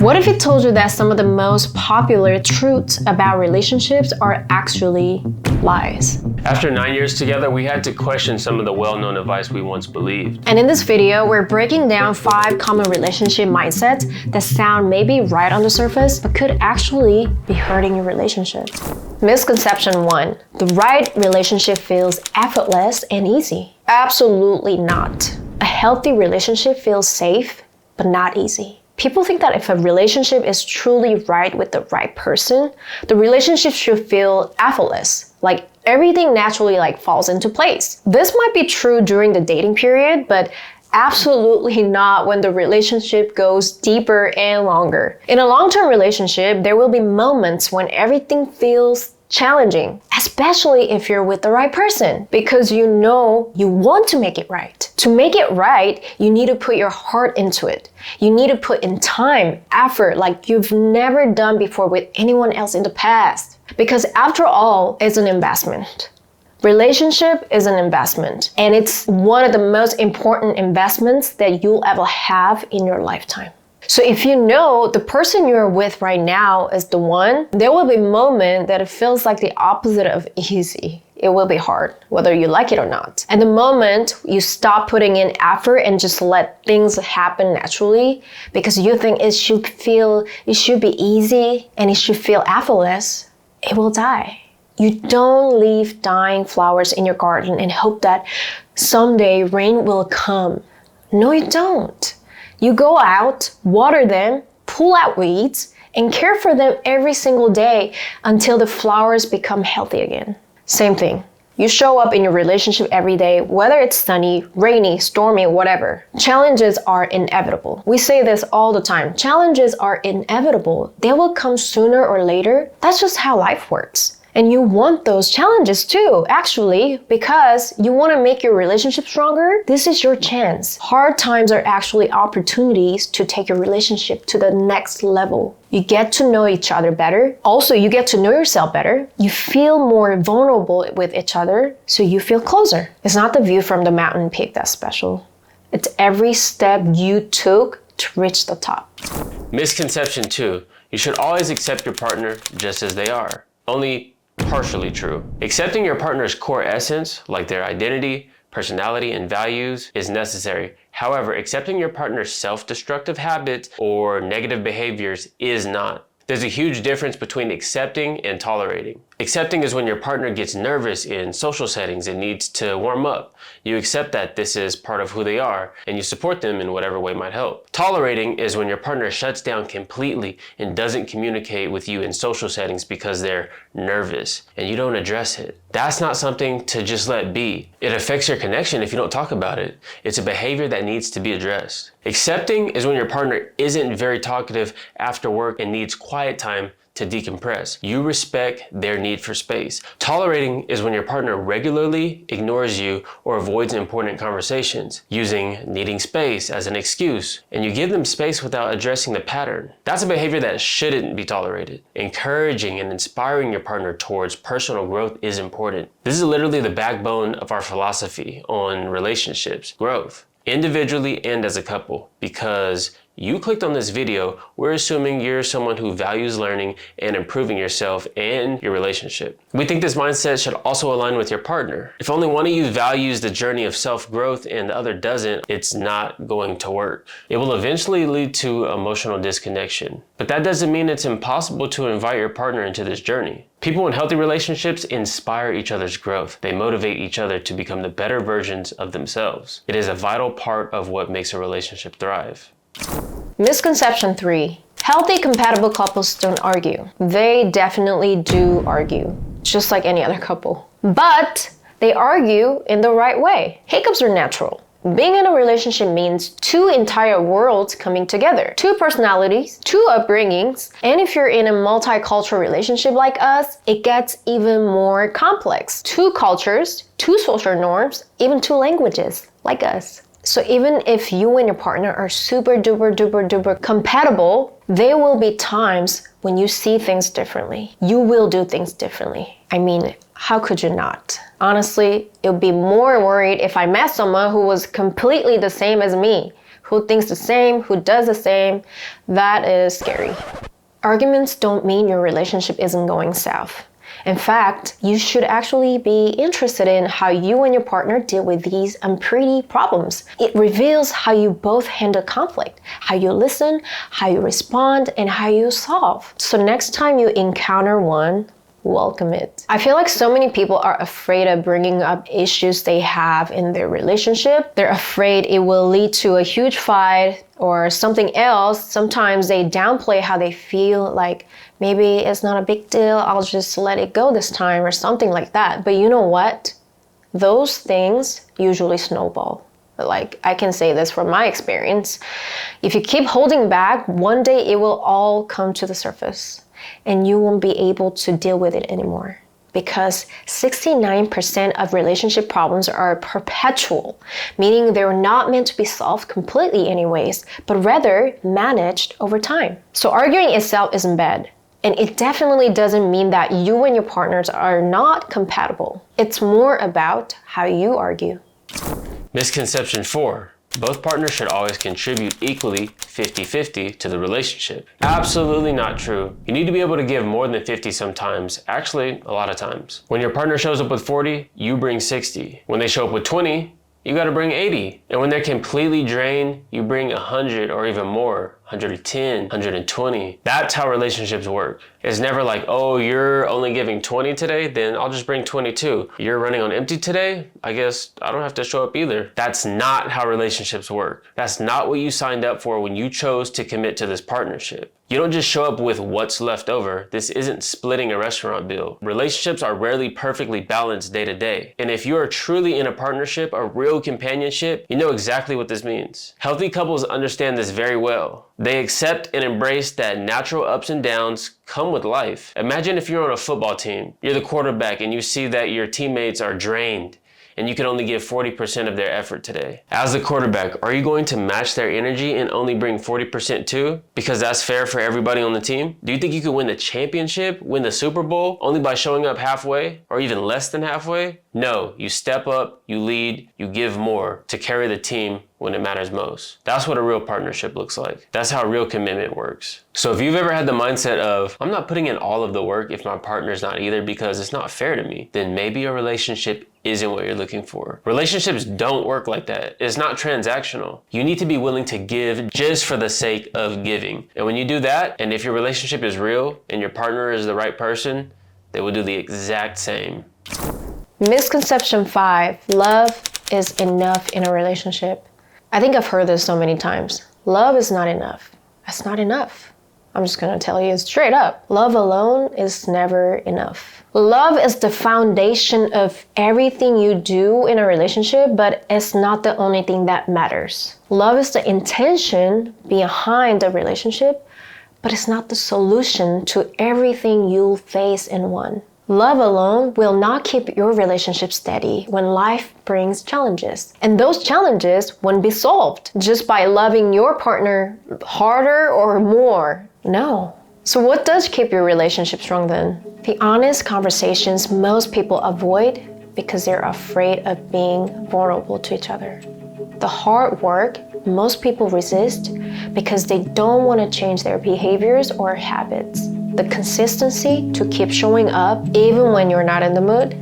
What if it told you that some of the most popular truths about relationships are actually lies? After 9 years together, we had to question some of the well-known advice we once believed. And in this video, we're breaking down 5 common relationship mindsets that sound maybe right on the surface, but could actually be hurting your relationship. Misconception 1. The right relationship feels effortless and easy. Absolutely not. A healthy relationship feels safe, but not easy. People think that if a relationship is truly right with the right person, the relationship should feel effortless, like everything naturally falls into place. This might be true during the dating period, but absolutely not when the relationship goes deeper and longer. In a long-term relationship, there will be moments when everything feels challenging, especially if you're with the right person, because you know you want to make it right. To make it right, you need to put your heart into it. You need to put in time, effort, like you've never done before with anyone else in the past. Because after all, it's an investment. Relationship is an investment, and it's one of the most important investments that you'll ever have in your lifetime. So if you know the person you're with right now is the one, there will be a moment that it feels like the opposite of easy. It will be hard, whether you like it or not. And the moment you stop putting in effort and just let things happen naturally, because you think it should be easy and it should feel effortless, it will die. You don't leave dying flowers in your garden and hope that someday rain will come. No, you don't. You go out, water them, pull out weeds, and care for them every single day until the flowers become healthy again. Same thing. You show up in your relationship every day, whether it's sunny, rainy, stormy, whatever. Challenges are inevitable. We say this all the time. Challenges are inevitable. They will come sooner or later. That's just how life works. And you want those challenges too, actually, because you want to make your relationship stronger. This is your chance. Hard times are actually opportunities to take your relationship to the next level. You get to know each other better. Also, you get to know yourself better. You feel more vulnerable with each other, so you feel closer. It's not the view from the mountain peak that's special. It's every step you took to reach the top. Misconception 2. You should always accept your partner just as they are. Only partially true. Accepting your partner's core essence, like their identity, personality, and values, is necessary. However, accepting your partner's self-destructive habits or negative behaviors is not. There's a huge difference between accepting and tolerating. Accepting is when your partner gets nervous in social settings and needs to warm up. You accept that this is part of who they are, and you support them in whatever way might help. Tolerating is when your partner shuts down completely and doesn't communicate with you in social settings because they're nervous, and you don't address it. That's not something to just let be. It affects your connection if you don't talk about it. It's a behavior that needs to be addressed. Accepting is when your partner isn't very talkative after work and needs quiet time to decompress. You respect their need for space. Tolerating is when your partner regularly ignores you or avoids important conversations, using needing space as an excuse, and you give them space without addressing the pattern. That's a behavior that shouldn't be tolerated. Encouraging and inspiring your partner towards personal growth is important. This is literally the backbone of our philosophy on relationships, growth, individually and as a couple, because you clicked on this video, we're assuming you're someone who values learning and improving yourself and your relationship. We think this mindset should also align with your partner. If only one of you values the journey of self-growth and the other doesn't, it's not going to work. It will eventually lead to emotional disconnection. But that doesn't mean it's impossible to invite your partner into this journey. People in healthy relationships inspire each other's growth. They motivate each other to become the better versions of themselves. It is a vital part of what makes a relationship thrive. Misconception 3. Healthy, compatible couples don't argue. They definitely do argue, just like any other couple. But they argue in the right way. Hiccups are natural. Being in a relationship means 2 entire worlds coming together. 2 personalities, 2 upbringings, and if you're in a multicultural relationship like us, it gets even more complex. 2 cultures, 2 social norms, even 2 languages like us. So even if you and your partner are super duper compatible, there will be times when you see things differently. You will do things differently. I mean, how could you not? Honestly, it would be more worried if I met someone who was completely the same as me, who thinks the same, who does the same. That is scary. Arguments don't mean your relationship isn't going south. In fact, you should actually be interested in how you and your partner deal with these unpretty problems. It reveals how you both handle conflict, how you listen, how you respond, and how you solve. So next time you encounter one, welcome it. I feel like so many people are afraid of bringing up issues they have in their relationship. They're afraid it will lead to a huge fight or something else. Sometimes they downplay how they feel, like maybe it's not a big deal, I'll just let it go this time or something like that. But you know what? Those things usually snowball. Like, I can say this from my experience. If you keep holding back, one day it will all come to the surface and you won't be able to deal with it anymore. Because 69% of relationship problems are perpetual, meaning they're not meant to be solved completely anyways, but rather managed over time. So arguing itself isn't bad. And it definitely doesn't mean that you and your partners are not compatible. It's more about how you argue. Misconception 4. Both partners should always contribute equally 50-50 to the relationship. Absolutely not true. You need to be able to give more than 50 sometimes, actually a lot of times. When your partner shows up with 40, you bring 60. When they show up with 20, you gotta bring 80. And when they're completely drained, you bring 100 or even more, 110, 120. That's how relationships work. It's never like, oh, you're only giving 20 today, then I'll just bring 22. You're running on empty today, I guess I don't have to show up either. That's not how relationships work. That's not what you signed up for when you chose to commit to this partnership. You don't just show up with what's left over. This isn't splitting a restaurant bill. Relationships are rarely perfectly balanced day to day. And if you are truly in a partnership, a real companionship, you know exactly what this means. Healthy couples understand this very well. They accept and embrace that natural ups and downs come with life. Imagine if you're on a football team, you're the quarterback and you see that your teammates are drained and you can only give 40% of their effort today. As the quarterback, are you going to match their energy and only bring 40% too? Because that's fair for everybody on the team? Do you think you could win the championship, win the Super Bowl, only by showing up halfway or even less than halfway? No, you step up, you lead, you give more to carry the team when it matters most. That's what a real partnership looks like. That's how real commitment works. So if you've ever had the mindset of, I'm not putting in all of the work if my partner's not either because it's not fair to me, then maybe a relationship isn't what you're looking for. Relationships don't work like that. It's not transactional. You need to be willing to give just for the sake of giving. And when you do that, and if your relationship is real and your partner is the right person, they will do the exact same. Misconception 5, love is enough in a relationship. I think I've heard this so many times. Love is not enough. That's not enough. I'm just gonna tell you straight up. Love alone is never enough. Love is the foundation of everything you do in a relationship, but it's not the only thing that matters. Love is the intention behind the relationship, but it's not the solution to everything you'll face in one. Love alone will not keep your relationship steady when life brings challenges. And those challenges won't be solved just by loving your partner harder or more. No. So what does keep your relationship strong then? The honest conversations most people avoid because they're afraid of being vulnerable to each other. The hard work most people resist because they don't want to change their behaviors or habits. The consistency to keep showing up even when you're not in the mood,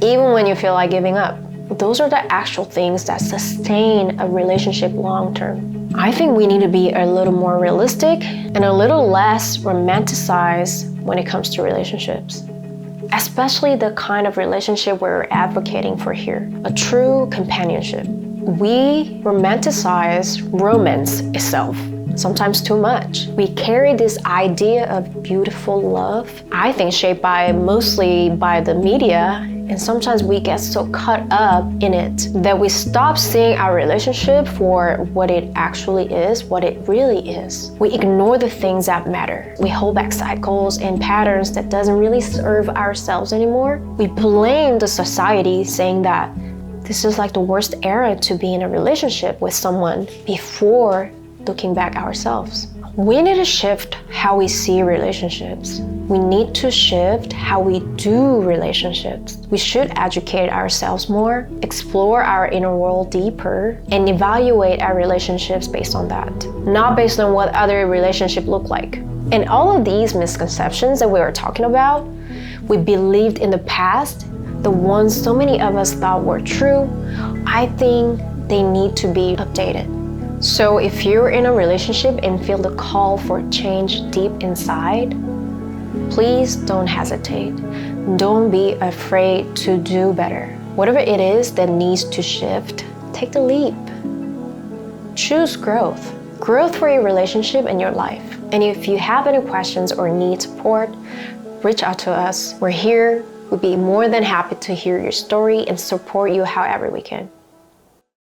even when you feel like giving up. Those are the actual things that sustain a relationship long term. I think we need to be a little more realistic and a little less romanticized when it comes to relationships. Especially the kind of relationship we're advocating for here, a true companionship. We romanticize romance itself. Sometimes too much. We carry this idea of beautiful love, I think shaped mostly by the media, and sometimes we get so caught up in it that we stop seeing our relationship for what it actually is, what it really is. We ignore the things that matter. We hold back cycles and patterns that doesn't really serve ourselves anymore. We blame the society saying that this is like the worst era to be in a relationship with someone before looking back ourselves. We need to shift how we see relationships. We need to shift how we do relationships. We should educate ourselves more, explore our inner world deeper, and evaluate our relationships based on that, not based on what other relationships look like. And all of these misconceptions that we were talking about, we believed in the past, the ones so many of us thought were true, I think they need to be updated. So if you're in a relationship and feel the call for change deep inside, please don't hesitate. Don't be afraid to do better. Whatever it is that needs to shift, take the leap. Choose growth. Growth for your relationship and your life. And if you have any questions or need support, reach out to us. We're here. We'd be more than happy to hear your story and support you however we can.